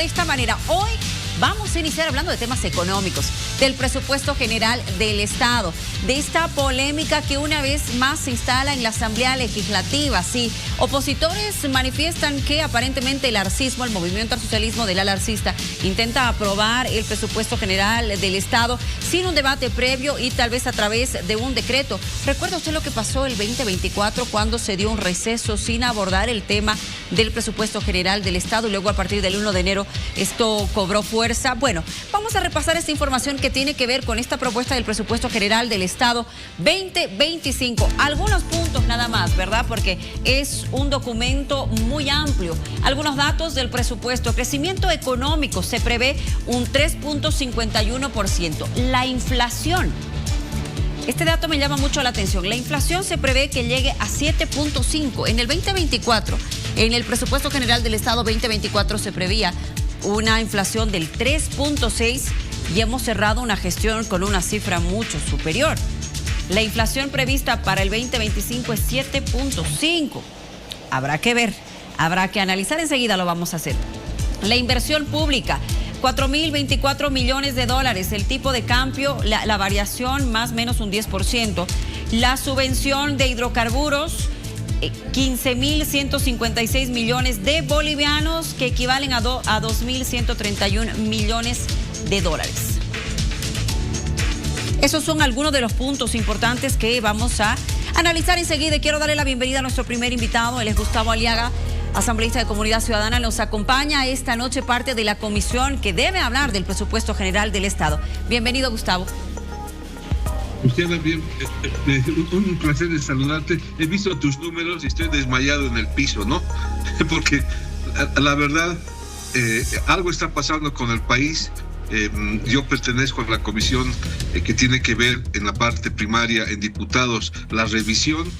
de esta manera. Hoy vamos a iniciar hablando de temas económicos, del presupuesto general del Estado, de esta polémica que una vez más se instala en la Asamblea Legislativa. Sí, opositores manifiestan que aparentemente el arcismo, el movimiento al socialismo del ala arcista, intenta aprobar el presupuesto general del Estado sin un debate previo y tal vez a través de un decreto. ¿Recuerda usted lo que pasó el 2024 cuando se dio un receso sin abordar el tema del presupuesto general del Estado y luego a partir del 1 de enero esto cobró fuerza? Bueno, vamos a repasar esta información que tiene que ver con esta propuesta del presupuesto general del Estado 2025. Algunos puntos nada más, ¿verdad? Porque es un documento muy amplio. Algunos datos del presupuesto. Crecimiento económico se prevé un 3.51%. La inflación. Este dato me llama mucho la atención. La inflación se prevé que llegue a 7.5. En el 2024, en el presupuesto general del Estado 2024 se prevía una inflación del 3.6 y hemos cerrado una gestión con una cifra mucho superior. La inflación prevista para el 2025 es 7.5. Habrá que ver, habrá que analizar, enseguida lo vamos a hacer. La inversión pública, 4.024 millones de dólares. El tipo de cambio, la variación más o menos un 10%. La subvención de hidrocarburos, 15.156 millones de bolivianos, que equivalen a 2.131 millones de dólares. Esos son algunos de los puntos importantes que vamos a analizar enseguida. Quiero darle la bienvenida a nuestro primer invitado. Él es Gustavo Aliaga, asambleísta de Comunidad Ciudadana. Nos acompaña esta noche parte de la comisión que debe hablar del presupuesto general del Estado. Bienvenido, Gustavo. Luciana, bien, un placer de saludarte. He visto tus números y estoy desmayado en el piso, ¿no? Porque la verdad, algo está pasando con el país. Yo pertenezco a la comisión que tiene que ver en la parte primaria, en diputados, la revisión.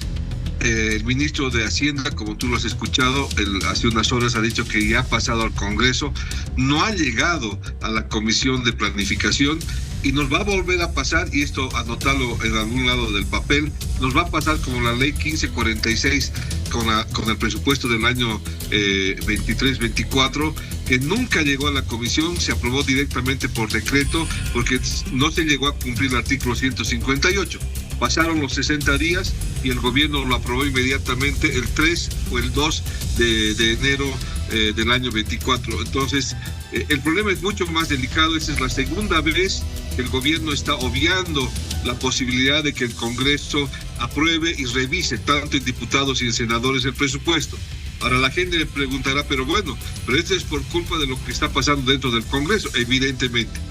El ministro de Hacienda, como tú lo has escuchado, hace unas horas ha dicho que ya ha pasado al Congreso, no ha llegado a la Comisión de Planificación y nos va a volver a pasar, y esto anotarlo en algún lado del papel, nos va a pasar como la ley 1546 con el presupuesto del año 23-24, que nunca llegó a la comisión, se aprobó directamente por decreto porque no se llegó a cumplir el artículo 158. Pasaron los 60 días y el gobierno lo aprobó inmediatamente el 3 o el 2 de enero del año 24. Entonces, el problema es mucho más delicado. Esta es la segunda vez que el gobierno está obviando la posibilidad de que el Congreso apruebe y revise tanto en diputados y en senadores el presupuesto. Ahora la gente me preguntará, pero esto es por culpa de lo que está pasando dentro del Congreso, evidentemente.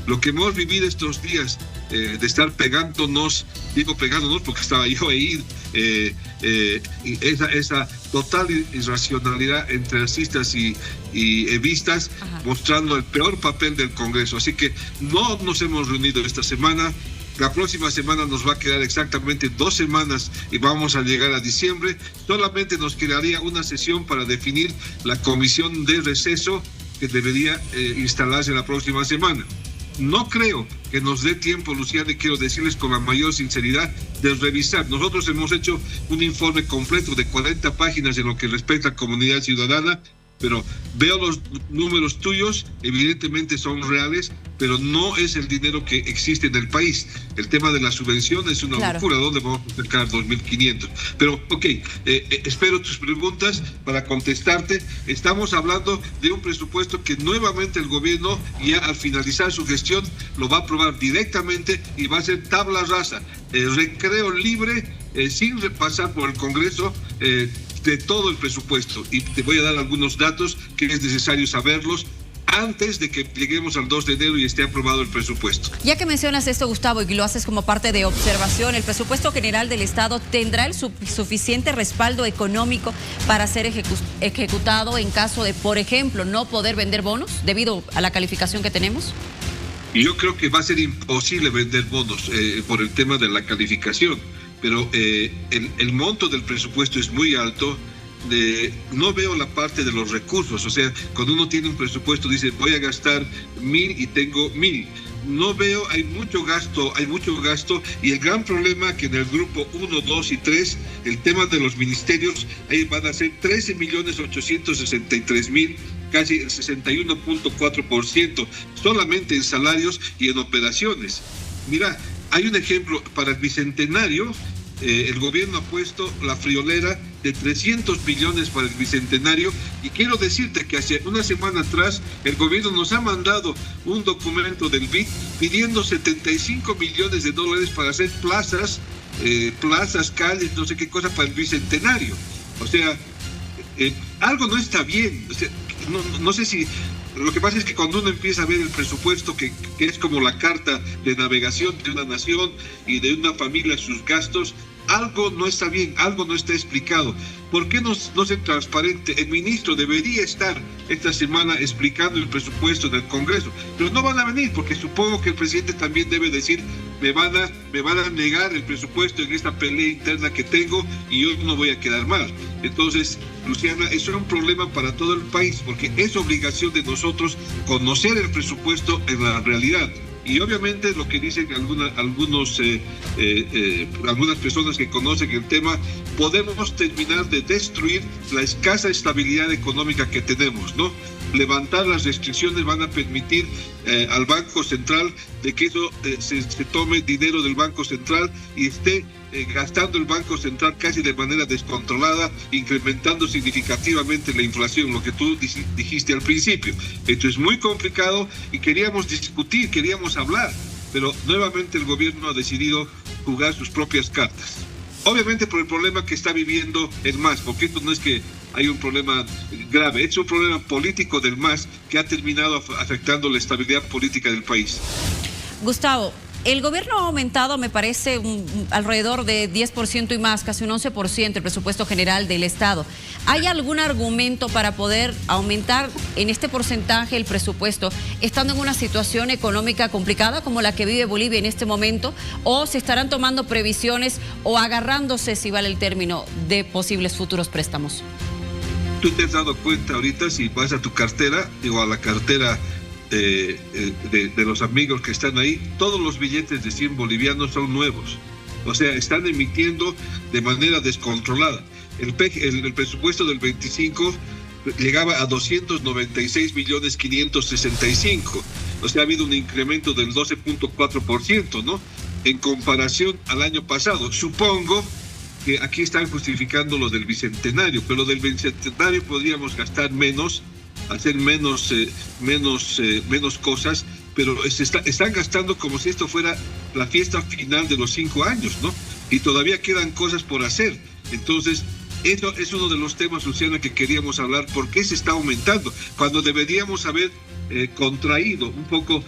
Lo que hemos vivido estos días de estar pegándonos porque estaba yo ahí, esa total irracionalidad entre arcistas y evistas, mostrando el peor papel del Congreso. Así que no nos hemos reunido esta semana. La próxima semana nos va a quedar exactamente 2 semanas y vamos a llegar a diciembre. Solamente nos quedaría una sesión para definir la comisión de receso que debería instalarse la próxima semana. No creo que nos dé tiempo, Luciana, y quiero decirles con la mayor sinceridad, de revisar. Nosotros hemos hecho un informe completo de 40 páginas en lo que respecta a Comunidad Ciudadana, pero veo los números tuyos, evidentemente son reales, pero no es el dinero que existe en el país. El tema de la subvención es una locura. ¿Dónde vamos a sacar 2.500? Pero, espero tus preguntas para contestarte. Estamos hablando de un presupuesto que nuevamente el gobierno, ya al finalizar su gestión, lo va a aprobar directamente y va a ser tabla rasa, recreo libre, sin repasar por el Congreso, de todo el presupuesto. Y te voy a dar algunos datos que es necesario saberlos antes de que lleguemos al 2 de enero y esté aprobado el presupuesto. Ya que mencionas esto, Gustavo, y lo haces como parte de observación, ¿el presupuesto general del Estado tendrá el suficiente respaldo económico para ser ejecutado en caso de, por ejemplo, no poder vender bonos debido a la calificación que tenemos? Yo creo que va a ser imposible vender bonos por el tema de la calificación, pero el monto del presupuesto es muy alto. No veo la parte de los recursos, o sea, cuando uno tiene un presupuesto dice voy a gastar 1.000 y tengo 1.000. No veo, hay mucho gasto y el gran problema que en el grupo 1, 2 y 3, el tema de los ministerios, ahí van a ser 13.863.000 casi el 61.4%, solamente en salarios y en operaciones. Mira, hay un ejemplo para el Bicentenario. El gobierno ha puesto la friolera de 300 millones para el Bicentenario, y quiero decirte que hace una semana atrás el gobierno nos ha mandado un documento del BID pidiendo 75 millones de dólares para hacer plazas, calles, no sé qué cosa para el Bicentenario. O sea, algo no está bien. O sea, no sé si... Lo que pasa es que cuando uno empieza a ver el presupuesto, que es como la carta de navegación de una nación y de una familia, sus gastos, algo no está bien, algo no está explicado. ¿Por qué no es transparente? El ministro debería estar esta semana explicando el presupuesto en el Congreso, pero no van a venir, porque supongo que el presidente también debe decir: me van a negar el presupuesto en esta pelea interna que tengo y yo no voy a quedar mal. Entonces, Luciana, eso es un problema para todo el país, porque es obligación de nosotros conocer el presupuesto en la realidad. Y obviamente lo que dicen algunas personas que conocen el tema, podemos terminar de destruir la escasa estabilidad económica que tenemos, ¿no? Levantar las restricciones van a permitir al Banco Central de que eso se tome dinero del Banco Central y esté gastando el Banco Central casi de manera descontrolada, incrementando significativamente la inflación, lo que tú dijiste al principio. Esto es muy complicado y queríamos discutir, queríamos hablar, pero nuevamente el gobierno ha decidido jugar sus propias cartas. Obviamente por el problema que está viviendo el MAS, porque esto no es que hay un problema grave, es un problema político del MAS que ha terminado afectando la estabilidad política del país. Gustavo, el gobierno ha aumentado, me parece, alrededor de 10% y más, casi un 11% el presupuesto general del Estado. ¿Hay algún argumento para poder aumentar en este porcentaje el presupuesto, estando en una situación económica complicada como la que vive Bolivia en este momento? ¿O se estarán tomando previsiones o agarrándose, si vale el término, de posibles futuros préstamos? Tú te has dado cuenta ahorita, si vas a tu cartera, digo, a la cartera de los amigos que están ahí, todos los billetes de 100 bolivianos son nuevos. O sea, están emitiendo de manera descontrolada. El presupuesto del 25 llegaba a 296.565.000. O sea, ha habido un incremento del 12.4%, ¿no? En comparación al año pasado. Supongo que aquí están justificando lo del Bicentenario, pero lo del Bicentenario podríamos gastar menos, hacer menos cosas, pero están gastando como si esto fuera la fiesta final de los 5 años, ¿no? Y todavía quedan cosas por hacer. Entonces, eso es uno de los temas, Luciana, que queríamos hablar. ¿Por qué se está aumentando? Cuando deberíamos haber contraído un poco,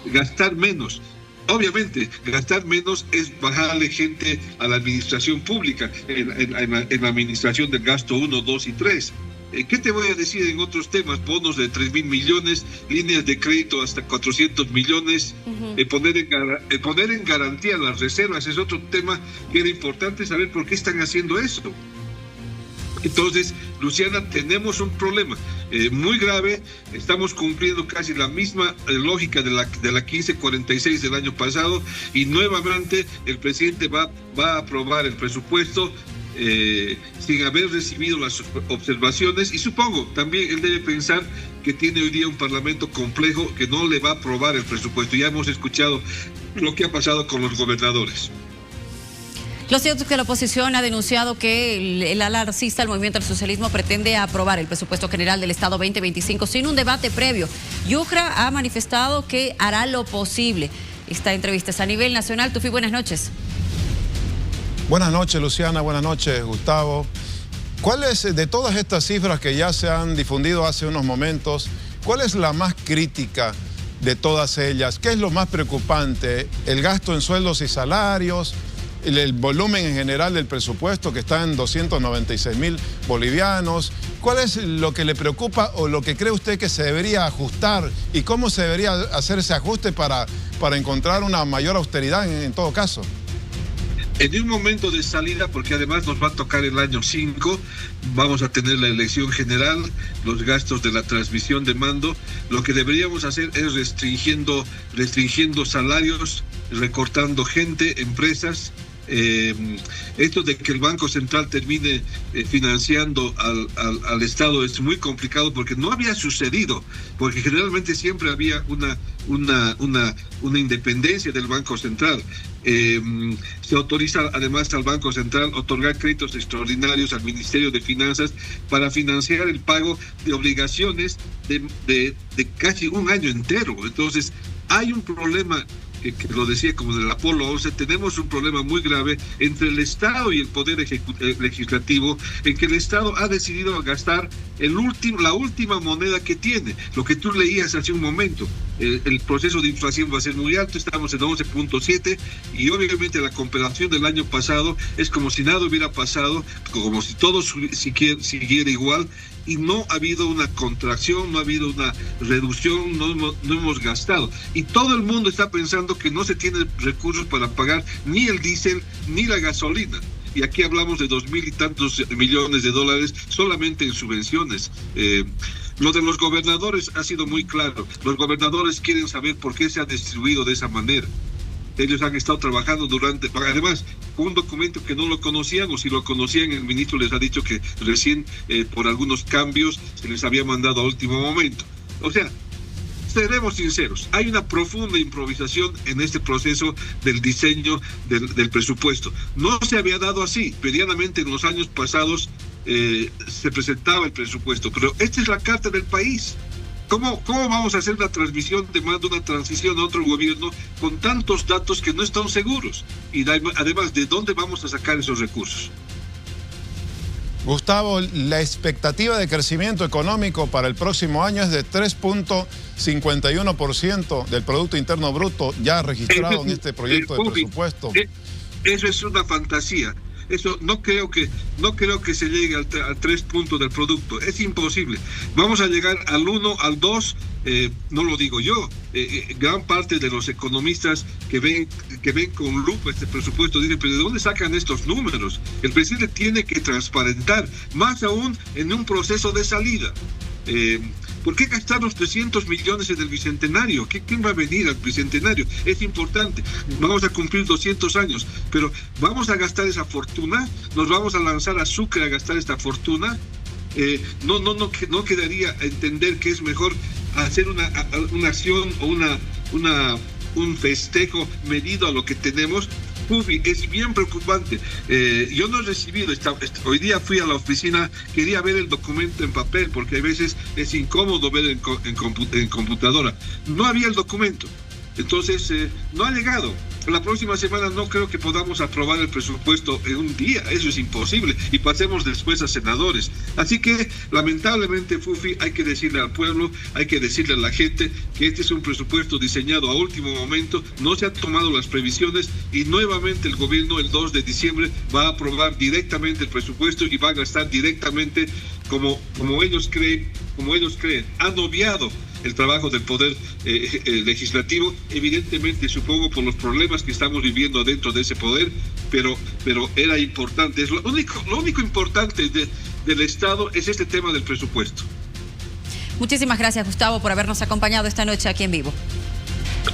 gastar menos. Obviamente, gastar menos es bajarle gente a la administración pública, en la administración del gasto 1, 2 y 3. ¿Qué te voy a decir en otros temas? Bonos de 3.000 millones, líneas de crédito hasta 400 millones, poner en garantía las reservas es otro tema que era importante saber por qué están haciendo eso. Entonces, Luciana, tenemos un problema muy grave. Estamos cumpliendo casi la misma lógica de la 1546 del año pasado, y nuevamente el presidente va a aprobar el presupuesto sin haber recibido las observaciones, y supongo también él debe pensar que tiene hoy día un parlamento complejo que no le va a aprobar el presupuesto. Ya hemos escuchado lo que ha pasado con los gobernadores. Lo cierto es que la oposición ha denunciado que el ala alcista, el Movimiento al Socialismo, pretende aprobar el presupuesto general del Estado 2025 sin un debate previo. Yujra ha manifestado que hará lo posible. Esta entrevista es a nivel nacional. Tufi, buenas noches. Buenas noches, Luciana. Buenas noches, Gustavo. ¿Cuál es, de todas estas cifras que ya se han difundido hace unos momentos, cuál es la más crítica de todas ellas? ¿Qué es lo más preocupante? ¿El gasto en sueldos y salarios? ¿El volumen en general del presupuesto, que está en 296.000 bolivianos? ¿Cuál es lo que le preocupa o lo que cree usted que se debería ajustar? ¿Y cómo se debería hacer ese ajuste para encontrar una mayor austeridad en todo caso? En un momento de salida, porque además nos va a tocar el año 5, vamos a tener la elección general, los gastos de la transmisión de mando. Lo que deberíamos hacer es restringiendo salarios, recortando gente, empresas, Esto de que el Banco Central termine financiando al Estado es muy complicado porque no había sucedido, porque generalmente siempre había una independencia del Banco Central. Se autoriza además al Banco Central otorgar créditos extraordinarios al Ministerio de Finanzas para financiar el pago de obligaciones de casi un año entero. Entonces hay un problema que lo decía como del Apolo 11, tenemos un problema muy grave entre el Estado y el Poder Legislativo, en que el Estado ha decidido gastar la última moneda que tiene. Lo que tú leías hace un momento, el proceso de inflación va a ser muy alto, estamos en 11.7 y obviamente la comparación del año pasado es como si nada hubiera pasado, como si todo siguiera igual, y no ha habido una contracción, no ha habido una reducción, no hemos gastado. Y todo el mundo está pensando que no se tiene recursos para pagar ni el diésel ni la gasolina. Y aquí hablamos de 2,000 y tantos millones de dólares solamente en subvenciones. Lo de los gobernadores ha sido muy claro. Los gobernadores quieren saber por qué se ha distribuido de esa manera. Ellos han estado trabajando además, un documento que no lo conocían, o si lo conocían, el ministro les ha dicho que recién por algunos cambios se les había mandado a último momento. O sea, seremos sinceros, hay una profunda improvisación en este proceso del diseño del presupuesto. No se había dado así, medianamente en los años pasados se presentaba el presupuesto, pero esta es la carta del país. ¿Cómo vamos a hacer la transmisión de una transición a otro gobierno con tantos datos que no están seguros? Y además, ¿de dónde vamos a sacar esos recursos? Gustavo, la expectativa de crecimiento económico para el próximo año es de 3.51% del Producto Interno Bruto ya registrado en este proyecto de presupuesto. Eso es una fantasía. Eso no creo que se llegue al 3 puntos del producto. Es imposible. Vamos a llegar al 1, al 2, no lo digo yo. Gran parte de los economistas que ven con lupa este presupuesto dicen, pero ¿de dónde sacan estos números? El presidente tiene que transparentar, más aún en un proceso de salida. ¿Por qué gastar los 300 millones en el Bicentenario? ¿Quién va a venir al Bicentenario? Es importante. Vamos a cumplir 200 años, pero ¿vamos a gastar esa fortuna? ¿Nos vamos a lanzar a Sucre a gastar esta fortuna? No quedaría entender que es mejor hacer una acción o un festejo medido a lo que tenemos. Pufi, es bien preocupante. Yo no he recibido, hoy día fui a la oficina, quería ver el documento en papel, porque a veces es incómodo ver en computadora. No había el documento, entonces no ha llegado. La próxima semana no creo que podamos aprobar el presupuesto en un día, eso es imposible, y pasemos después a senadores. Así que, lamentablemente, Fufi, hay que decirle al pueblo, hay que decirle a la gente que este es un presupuesto diseñado a último momento, no se han tomado las previsiones y nuevamente el gobierno el 2 de diciembre va a aprobar directamente el presupuesto y va a gastar directamente como ellos creen. Han obviado el trabajo del Poder Legislativo, evidentemente supongo por los problemas que estamos viviendo dentro de ese poder, pero era importante. Lo único importante del Estado es este tema del presupuesto. Muchísimas gracias, Gustavo, por habernos acompañado esta noche aquí en vivo.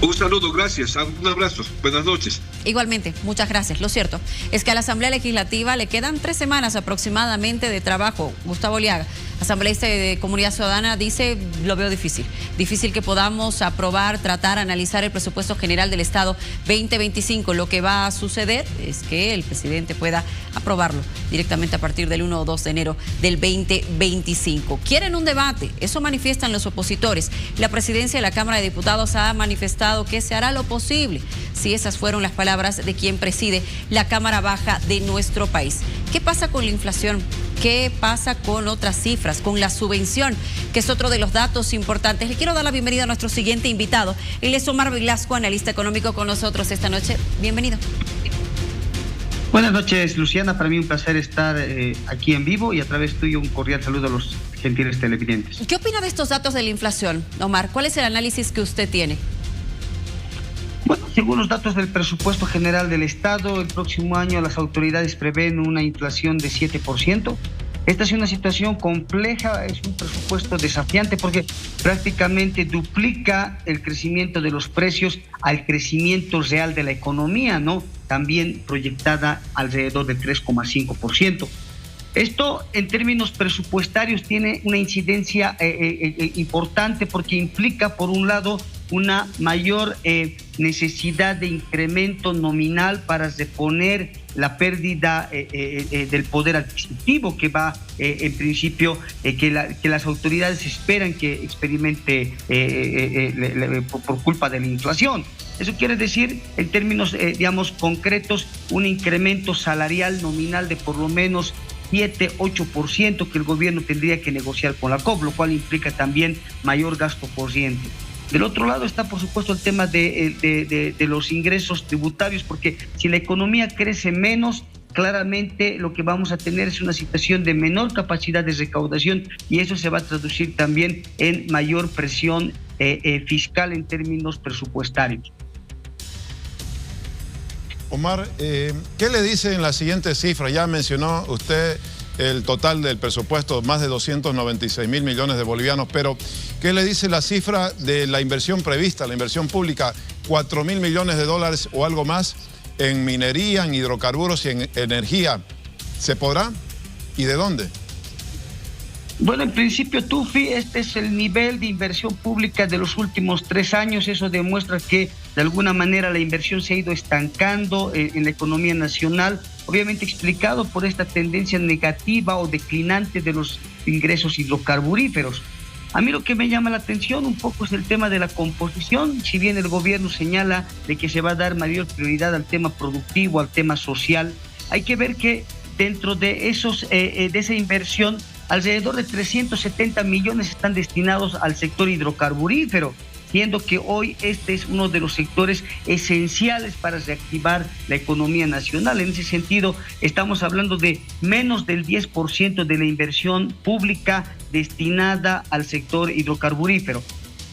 Un saludo, gracias, un abrazo, buenas noches. Igualmente, muchas gracias. Lo cierto es que a la Asamblea Legislativa le quedan 3 semanas aproximadamente de trabajo. Gustavo Oliaga, asambleísta de Comunidad Ciudadana, dice, lo veo difícil que podamos aprobar, tratar, analizar el presupuesto general del Estado 2025. Lo que va a suceder es que el presidente pueda aprobarlo directamente a partir del 1 o 2 de enero del 2025. Quieren un debate, eso manifiestan los opositores. La presidencia de la Cámara de Diputados ha manifestado que se hará lo posible. Si esas fueron las palabras de quien preside la Cámara Baja de nuestro país. ¿Qué pasa con la inflación? ¿Qué pasa con otras cifras? Con la subvención, que es otro de los datos importantes. Le quiero dar la bienvenida a nuestro siguiente invitado. Él es Omar Velasco, analista económico con nosotros esta noche. Bienvenido. Buenas noches, Luciana. Para mí un placer estar aquí en vivo y a través tuyo un cordial saludo a los gentiles televidentes. ¿Qué opina de estos datos de la inflación, Omar? ¿Cuál es el análisis que usted tiene? Bueno, según los datos del presupuesto general del Estado, el próximo año las autoridades prevén una inflación de 7%. Esta es una situación compleja, es un presupuesto desafiante porque prácticamente duplica el crecimiento de los precios al crecimiento real de la economía, ¿no? también proyectada alrededor del 3,5%. Esto en términos presupuestarios tiene una incidencia importante porque implica, por un lado, una mayor necesidad de incremento nominal para reponer la pérdida del poder adquisitivo que va, en principio, que las autoridades esperan que experimente por culpa de la inflación. Eso quiere decir, en términos, digamos, concretos, un incremento salarial nominal de por lo menos 7-8% que el gobierno tendría que negociar con la COP, lo cual implica también mayor gasto corriente. Del otro lado está, por supuesto, el tema de los ingresos tributarios, porque si la economía crece menos, claramente lo que vamos a tener es una situación de menor capacidad de recaudación y eso se va a traducir también en mayor presión fiscal en términos presupuestarios. Omar, ¿qué le dice en la siguiente cifra? Ya mencionó usted el total del presupuesto, más de 296.000 millones de bolivianos, pero ¿qué le dice la cifra de la inversión prevista, la inversión pública? 4.000 millones de dólares o algo más en minería, en hidrocarburos y en energía. ¿Se podrá? ¿Y de dónde? Bueno, en principio, Tufi, este es el nivel de inversión pública de los últimos 3 años. Eso demuestra que, de alguna manera, la inversión se ha ido estancando en la economía nacional, obviamente explicado por esta tendencia negativa o declinante de los ingresos hidrocarburíferos. A mí lo que me llama la atención un poco es el tema de la composición. Si bien el gobierno señala de que se va a dar mayor prioridad al tema productivo, al tema social, hay que ver que dentro de esa inversión, alrededor de 370 millones están destinados al sector hidrocarburífero, siendo que hoy este es uno de los sectores esenciales para reactivar la economía nacional. En ese sentido, estamos hablando de menos del 10% de la inversión pública destinada al sector hidrocarburífero.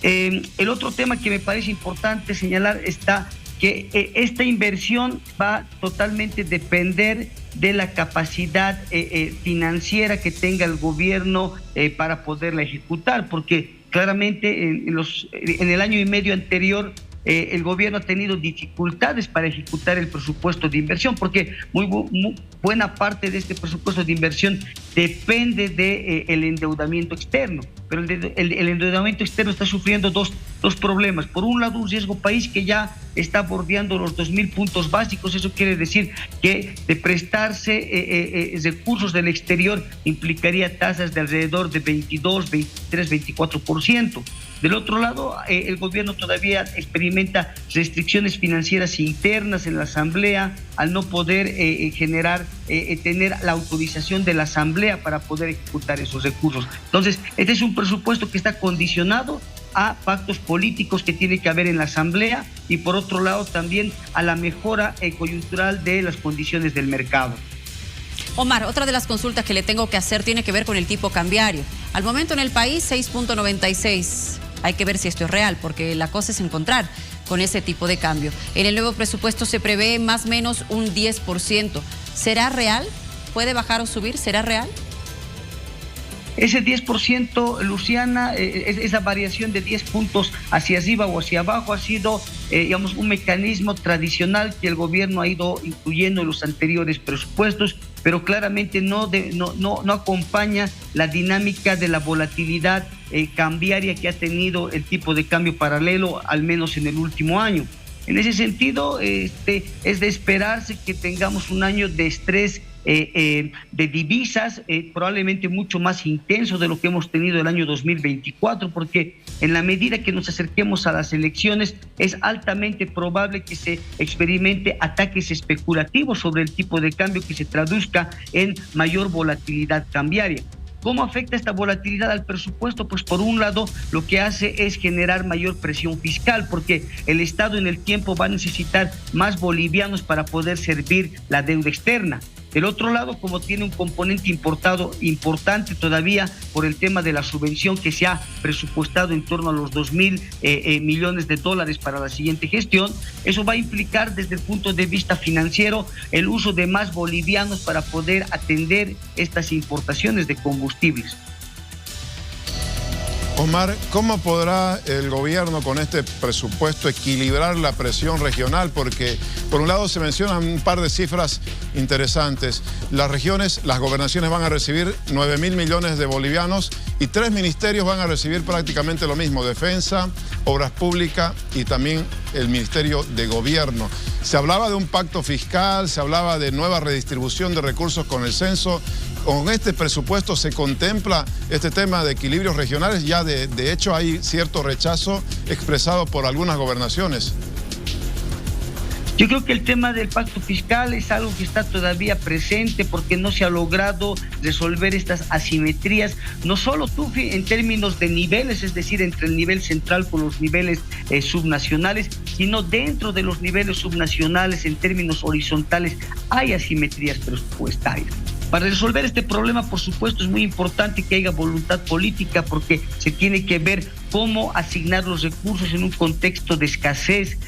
El otro tema que me parece importante señalar está que esta inversión va totalmente a depender de la capacidad financiera que tenga el gobierno para poderla ejecutar, porque claramente en el año y medio anterior el gobierno ha tenido dificultades para ejecutar el presupuesto de inversión, porque muy buena parte de este presupuesto de inversión depende del endeudamiento externo. Pero el endeudamiento externo está sufriendo dos problemas. Por un lado, un riesgo país que ya está bordeando los 2.000 puntos básicos. Eso quiere decir que de prestarse recursos del exterior implicaría tasas de alrededor de 22, 23, 24%. Del otro lado, el gobierno todavía experimenta restricciones financieras internas en la Asamblea al no poder tener la autorización de la Asamblea para poder ejecutar esos recursos. Entonces, este es un presupuesto que está condicionado a pactos políticos que tiene que haber en la Asamblea y por otro lado también a la mejora coyuntural de las condiciones del mercado. Omar, otra de las consultas que le tengo que hacer tiene que ver con el tipo cambiario. Al momento en el país, 6.96. Hay que ver si esto es real, porque la cosa es encontrar con ese tipo de cambio. En el nuevo presupuesto se prevé más o menos un 10%. ¿Será real? ¿Puede bajar o subir? ¿Será real? Ese 10%, Luciana, esa variación de 10 puntos hacia arriba o hacia abajo ha sido, digamos, un mecanismo tradicional que el gobierno ha ido incluyendo en los anteriores presupuestos, pero claramente no acompaña la dinámica de la volatilidad cambiaria que ha tenido el tipo de cambio paralelo, al menos en el último año. En ese sentido, es de esperarse que tengamos un año de estrés de divisas, probablemente mucho más intenso de lo que hemos tenido el año 2024, porque en la medida que nos acerquemos a las elecciones es altamente probable que se experimente ataques especulativos sobre el tipo de cambio que se traduzca en mayor volatilidad cambiaria. ¿Cómo afecta esta volatilidad al presupuesto? Pues por un lado lo que hace es generar mayor presión fiscal, porque el Estado en el tiempo va a necesitar más bolivianos para poder servir la deuda externa. Del otro lado, como tiene un componente importante todavía por el tema de la subvención que se ha presupuestado en torno a los 2.000 millones de dólares para la siguiente gestión, eso va a implicar desde el punto de vista financiero el uso de más bolivianos para poder atender estas importaciones de combustibles. Omar, ¿cómo podrá el gobierno con este presupuesto equilibrar la presión regional? Porque por un lado se mencionan un par de cifras interesantes. Las regiones, las gobernaciones van a recibir 9.000 millones de bolivianos y 3 ministerios van a recibir prácticamente lo mismo: Defensa, Obras Públicas y también el Ministerio de Gobierno. Se hablaba de un pacto fiscal, se hablaba de nueva redistribución de recursos con el censo. ¿Con este presupuesto se contempla este tema de equilibrios regionales? Ya de hecho hay cierto rechazo expresado por algunas gobernaciones. Yo creo que el tema del pacto fiscal es algo que está todavía presente porque no se ha logrado resolver estas asimetrías, no solo en términos de niveles, es decir, entre el nivel central con los niveles subnacionales, sino dentro de los niveles subnacionales en términos horizontales hay asimetrías presupuestarias. Para resolver este problema, por supuesto, es muy importante que haya voluntad política porque se tiene que ver cómo asignar los recursos en un contexto de escasez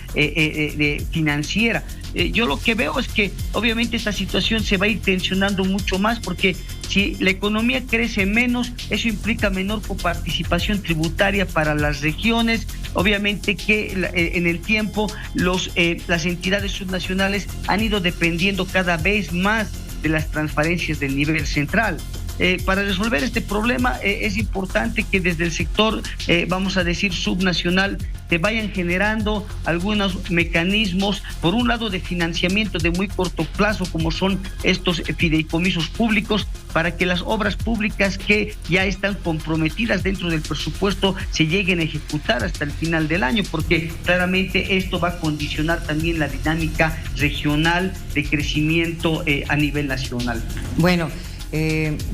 financiera. Yo lo que veo es que obviamente esta situación se va a ir tensionando mucho más porque si la economía crece menos, eso implica menor coparticipación tributaria para las regiones. Obviamente que en el tiempo las entidades subnacionales han ido dependiendo cada vez más de las transferencias del nivel central. Para resolver este problema es importante que desde el sector, vamos a decir, subnacional, se vayan generando algunos mecanismos, por un lado de financiamiento de muy corto plazo, como son estos fideicomisos públicos, para que las obras públicas que ya están comprometidas dentro del presupuesto se lleguen a ejecutar hasta el final del año, porque claramente esto va a condicionar también la dinámica regional de crecimiento a nivel nacional. Bueno,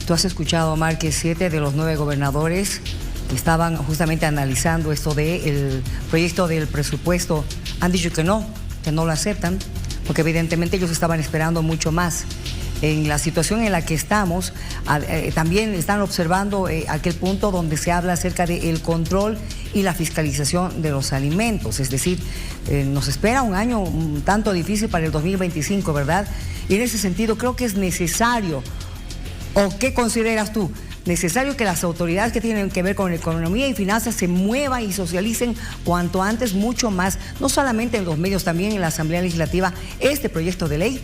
tú has escuchado, Omar, que 7 de los 9 gobernadores que estaban justamente analizando esto del proyecto del presupuesto han dicho que no lo aceptan, porque evidentemente ellos estaban esperando mucho más. En la situación en la que estamos, también están observando aquel punto donde se habla acerca del control y la fiscalización de los alimentos. Es decir, nos espera un año un tanto difícil para el 2025, ¿verdad? Y en ese sentido creo que es necesario, ¿o qué consideras tú? Necesario que las autoridades que tienen que ver con economía y finanzas se muevan y socialicen cuanto antes, mucho más, no solamente en los medios, también en la Asamblea Legislativa, este proyecto de ley.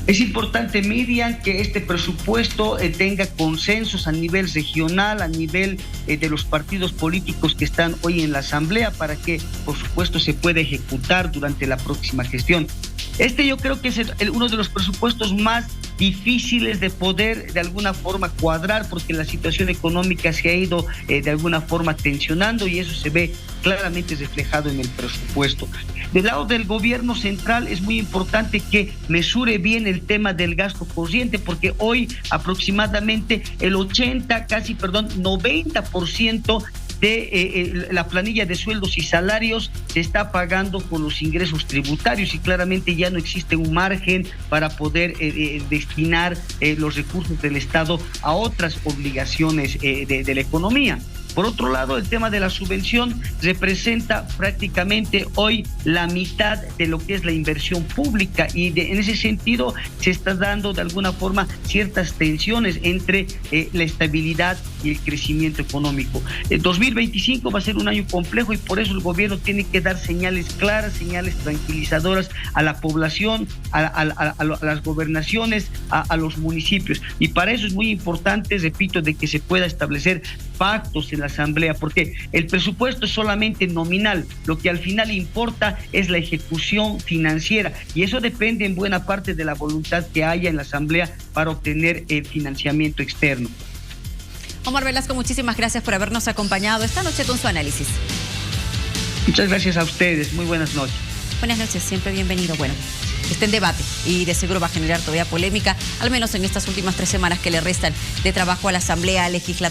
Es importante, Miriam, que este presupuesto tenga consensos a nivel regional, a nivel de los partidos políticos que están hoy en la Asamblea, para que, por supuesto, se pueda ejecutar durante la próxima gestión. Yo creo que es uno de los presupuestos más difíciles de poder de alguna forma cuadrar, porque la situación económica se ha ido de alguna forma tensionando y eso se ve claramente reflejado en el presupuesto. Del lado del gobierno central es muy importante que mesure bien el tema del gasto corriente, porque hoy aproximadamente el 90% de la planilla de sueldos y salarios se está pagando con los ingresos tributarios y claramente ya no existe un margen para poder destinar los recursos del Estado a otras obligaciones de la economía. Por otro lado, el tema de la subvención representa prácticamente hoy la mitad de lo que es la inversión pública y en ese sentido se está dando de alguna forma ciertas tensiones entre la estabilidad y el crecimiento económico. El 2025 va a ser un año complejo y por eso el gobierno tiene que dar señales claras, señales tranquilizadoras a la población, a las gobernaciones, a los municipios. Y para eso es muy importante, repito, de que se pueda establecer pactos en la Asamblea, porque el presupuesto es solamente nominal, lo que al final importa es la ejecución financiera y eso depende en buena parte de la voluntad que haya en la Asamblea para obtener el financiamiento externo. Omar Velasco, muchísimas gracias por habernos acompañado esta noche con su análisis. Muchas gracias a ustedes, muy buenas noches. Buenas noches, siempre bienvenido. Bueno, está en debate y de seguro va a generar todavía polémica, al menos en estas últimas 3 semanas que le restan de trabajo a la Asamblea Legislativa.